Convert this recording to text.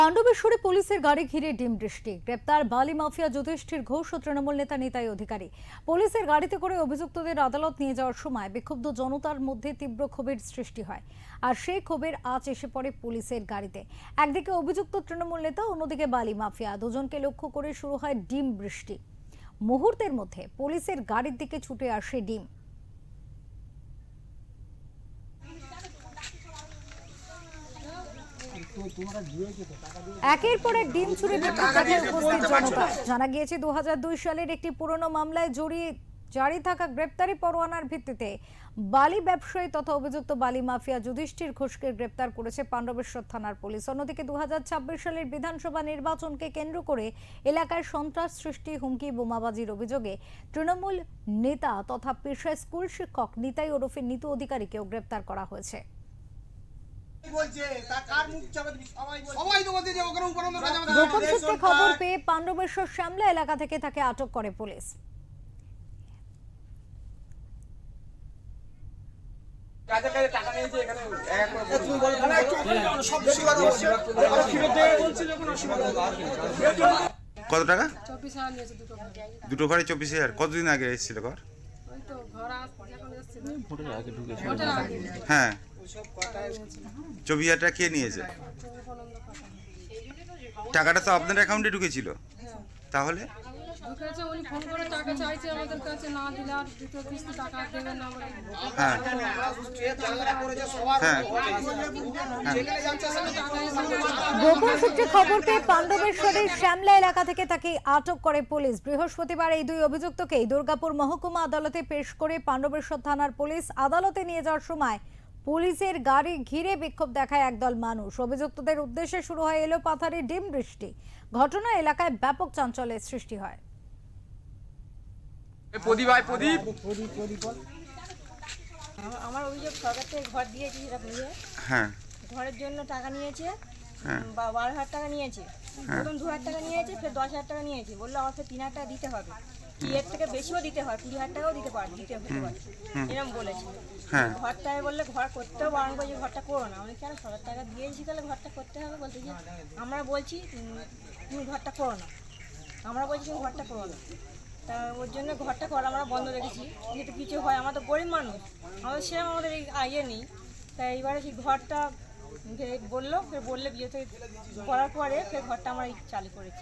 পাণ্ডবেশ্বরে পুলিশের গাড়ি ঘিরে ডিম বৃষ্টি। গ্রেপ্তার বালি মাফিয়া যুধিষ্ঠির ঘোষ ও তৃণমূল নেতা নিতাই অধিকারী। পুলিশের গাড়িতে করে অভিযুক্তদের আদালত নিয়ে যাওয়ার সময় বিক্ষুব্ধ জনতার মধ্যে তীব্র ক্ষোভের সৃষ্টি হয়, আর সেই ক্ষোভের আঁচ এসে পড়ে পুলিশের গাড়িতে। একদিকে অভিযুক্ত তৃণমূল নেতা, অন্যদিকে বালি মাফিয়া, দুজনকে লক্ষ্য করে শুরু হয় ডিম বৃষ্টি। মুহূর্তের মধ্যে পুলিশের গাড়ির দিকে ছুটে আসে ডিম। একের পর এক ডিম ছুড়ে উপস্থিত জনতা। জানা গিয়েছে 2002 সালের একটি পুরনো মামলায় জড়িয়ে জারি থাকা গ্রেপ্তারি পরোয়ানার ভিত্তিতে বালি ব্যবসায়ী তথা অভিযুক্ত বালি মাফিয়া যুধিষ্ঠির ঘোষকে গ্রেপ্তার করেছে পাণ্ডবেশ্বর থানার পুলিশ। অন্যদিকে 2026 সালের বিধানসভা নির্বাচনকে কেন্দ্র করে এলাকায় সন্ত্রাস সৃষ্টি, হুমকি, বোমাবাজির অভিযোগে তৃণমূল নেতা তথা পেশায় স্কুল শিক্ষক নিতাই ওরফে নিতু অধিকারীকেও গ্রেপ্তার করা হয়েছে। গোপন সূত্রে খবর পেয়ে পাণ্ডবেশ্বর শ্যামলা এলাকা থেকে তাকে আটক করে পুলিশ। কত টাকা? দুটো ঘরে 24,000। কতদিন আগে এসেছিল ঘর? হ্যাঁ, 24,000 টাকা কে নিয়েছে? টাকাটা তো আপনার অ্যাকাউন্টে ঢুকেছিল, তাহলে ঢুকেছে। উনি ফোন করে টাকা চাইছে আমাদের কাছে, না দিলে আর দ্বিতীয় কিস্তি টাকা দেবেন না বলে। হ্যাঁ হ্যাঁ। গোপন সূত্রে খবর পেয়ে পাণ্ডবেশ্বরের শ্যামলা এলাকা থেকে তাকে আটক করে পুলিশ। বৃহস্পতিবার এই দুই অভিযুক্তকেই দুর্গাপুর মহকুমা আদালতে পেশ করে পাণ্ডবেশ্বর থানার পুলিশ। আদালতে নিয়ে যাওয়ার সময় পুলিশের গাড়ি ঘিরে বিক্ষোভ দেখায় একদল মানুষ। অভিযুক্তদের উদ্দেশ্যে শুরু হয় এলোপাথারি ডিম বৃষ্টি। ঘটনা এলাকায় ব্যাপক চাঞ্চল্যের সৃষ্টি হয়। আমার অভিযোগ, সরকার থেকে ঘর দিয়েছে, সেটা বুঝে হ্যাঁ ঘরের জন্য টাকা নিয়েছে, হ্যাঁ 12,000 টাকা নিয়েছে। প্রথম 2,000 টাকা নিয়েছে, ফের 10,000 টাকা নিয়েছে। বললো আমার ফের 3,000 টাকা দিতে হবে, কি এর থেকে বেশিও দিতে হয়, 20,000 টাকাও দিতে পারে, এরকম বলেছে। হ্যাঁ। ঘরটায় বললে ঘর করতেও বারণ করছে, ঘরটা করো না। আমি কেন, সরকার টাকা দিয়েছি তাহলে ঘরটা করতে হবে। বলতে যে আমরা বলছি তুমি ঘরটা করো না, আমরা বলছি তুমি ঘরটা করো না। তা ওর জন্য ঘরটা করা আমরা বন্ধ রেখেছি, যেহেতু কিছু হয়। আমরা তো গরিব মানুষ, আমাদের সেরকম আমাদের এই ইয়ে নেই। তাই এবারে সেই ঘরটা বললো, ফের বললে বিয়ে থেকে করার পরে ফের ঘরটা আমরা চালু করেছি।